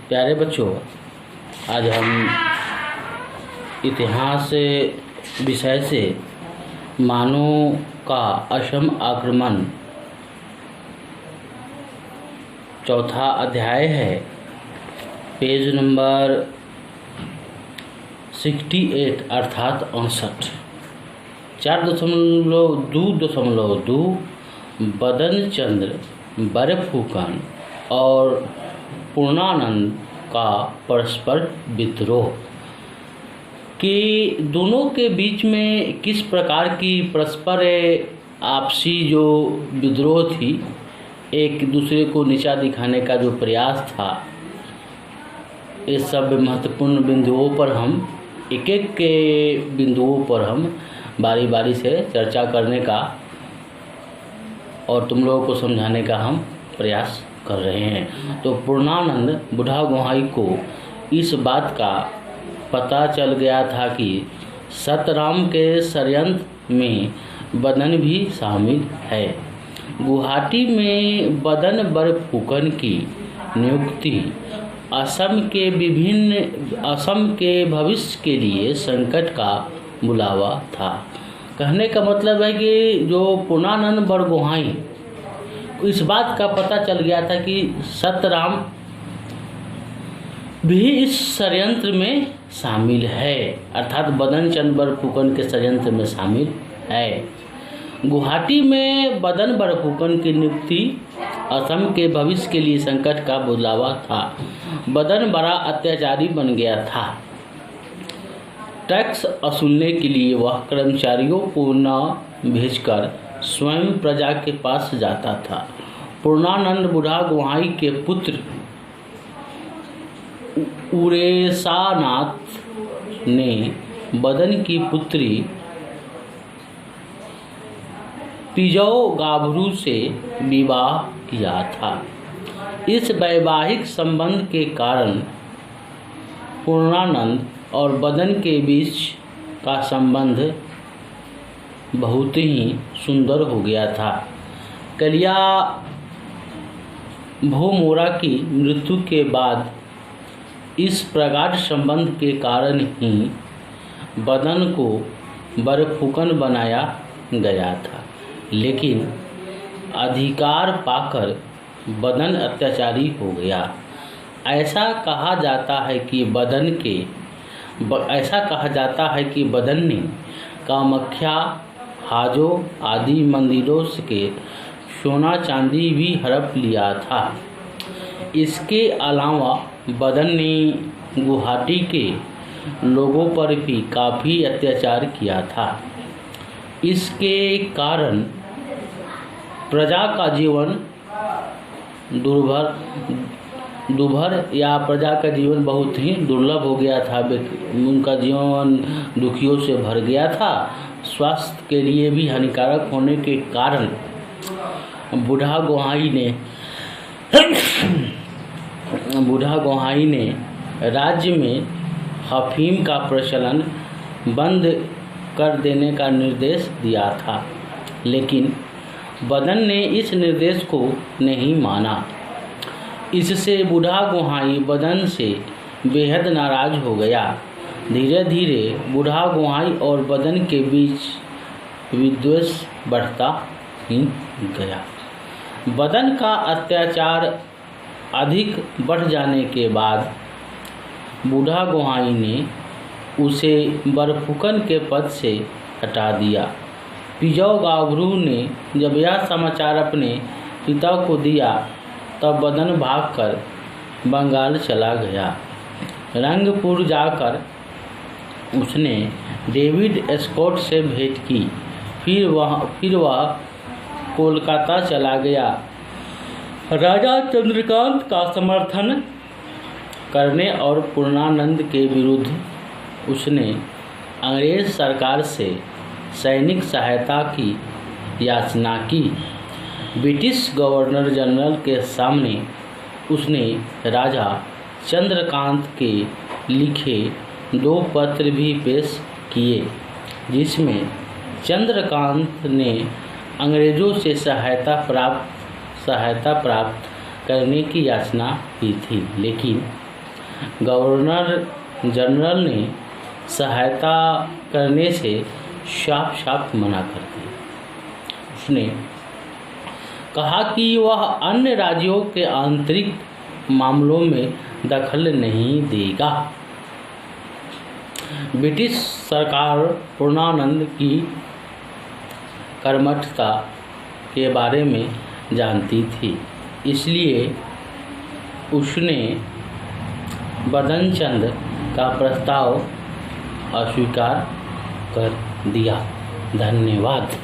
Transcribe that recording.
प्यारे बच्चों, आज हम इतिहास विषय से मानव का असम आक्रमण चौथा अध्याय है, पेज नंबर 68 अर्थात 59। 4.2.2 बदन चंद्र बरफुकन और पूर्णानंद का परस्पर विद्रोह कि दोनों के बीच में किस प्रकार की परस्पर आपसी जो विद्रोह थी, एक दूसरे को नीचा दिखाने का जो प्रयास था, इस सब महत्वपूर्ण बिंदुओं पर हम एक के बिंदुओं पर हम बारी बारी से चर्चा करने का और तुम लोगों को समझाने का हम प्रयास कर रहे हैं। तो पूर्णानंद बुढ़ा गोहाई को इस बात का पता चल गया था कि सतराम के षड्यंत्र में बदन भी शामिल है। गुवाहाटी में बदन बरफुकन की नियुक्ति असम के भविष्य के लिए संकट का बुलावा था। कहने का मतलब है कि जो पूर्णानंद बरगोहाई इस बात का पता चल गया था कि सतराम भी इस षड्यंत्र में शामिल है, अर्थात बदन चंद्र बरफुकन के षड्यंत्र में शामिल है। गुवाहाटी में बदन बरफुकन की नियुक्ति असम के भविष्य के लिए संकट का बुलावा था। बदन बड़ा अत्याचारी बन गया था। टैक्स वसूलने के लिए वह कर्मचारियों को न भेजकर स्वयं प्रजा के पास जाता था। पूर्णानंद बुढ़ा गोहाई के पुत्र उरेशानाथ ने बदन की पुत्री पिजौ गाभरू से विवाह किया था। इस वैवाहिक संबंध के कारण पूर्णानंद और बदन के बीच का संबंध बहुत ही सुंदर हो गया था। कलिया भोमोरा की मृत्यु के बाद इस प्रगाढ़ संबंध के कारण ही बदन को बरफुकन बनाया गया था, लेकिन अधिकार पाकर बदन अत्याचारी हो गया। ऐसा कहा जाता है कि बदन ने कामाख्या, हाजो आदि मंदिरों के सोना चांदी भी हड़प लिया था। इसके अलावा बदन ने गुवाहाटी के लोगों पर भी काफ़ी अत्याचार किया था। इसके कारण प्रजा का जीवन प्रजा का जीवन बहुत ही दुर्लभ हो गया था। उनका जीवन दुखियों से भर गया था। स्वास्थ्य के लिए भी हानिकारक होने के कारण बुढ़ा गोहाई ने राज्य में अफीम का प्रचलन बंद कर देने का निर्देश दिया था, लेकिन बदन ने इस निर्देश को नहीं माना। इससे बुढ़ा गोहाई बदन से बेहद नाराज हो गया। धीरे धीरे बुढ़ा गोहाई और बदन के बीच विद्वेष बढ़ता ही गया। बदन का अत्याचार अधिक बढ़ जाने के बाद बुढ़ा गोहाई ने उसे बरफुकन के पद से हटा दिया। पिजौ गाभरू ने जब यह समाचार अपने पिता को दिया, तब बदन भागकर बंगाल चला गया। रंगपुर जाकर उसने डेविड स्कॉट से भेंट की। फिर वह कोलकाता चला गया। राजा चंद्रकांत का समर्थन करने और पूर्णानंद के विरुद्ध उसने अंग्रेज सरकार से सैनिक सहायता की याचना की। ब्रिटिश गवर्नर जनरल के सामने उसने राजा चंद्रकांत के लिखे 2 पत्र भी पेश किए, जिसमें चंद्रकांत ने अंग्रेज़ों से सहायता प्राप्त करने की याचना की थी, लेकिन गवर्नर जनरल ने सहायता करने से साफ साफ मना कर दिया। उसने कहा कि वह अन्य राज्यों के आंतरिक मामलों में दखल नहीं देगा। ब्रिटिश सरकार पूर्णानंद की कर्मठता के बारे में जानती थी, इसलिए उसने बदनचंद का प्रस्ताव अस्वीकार कर दिया। धन्यवाद।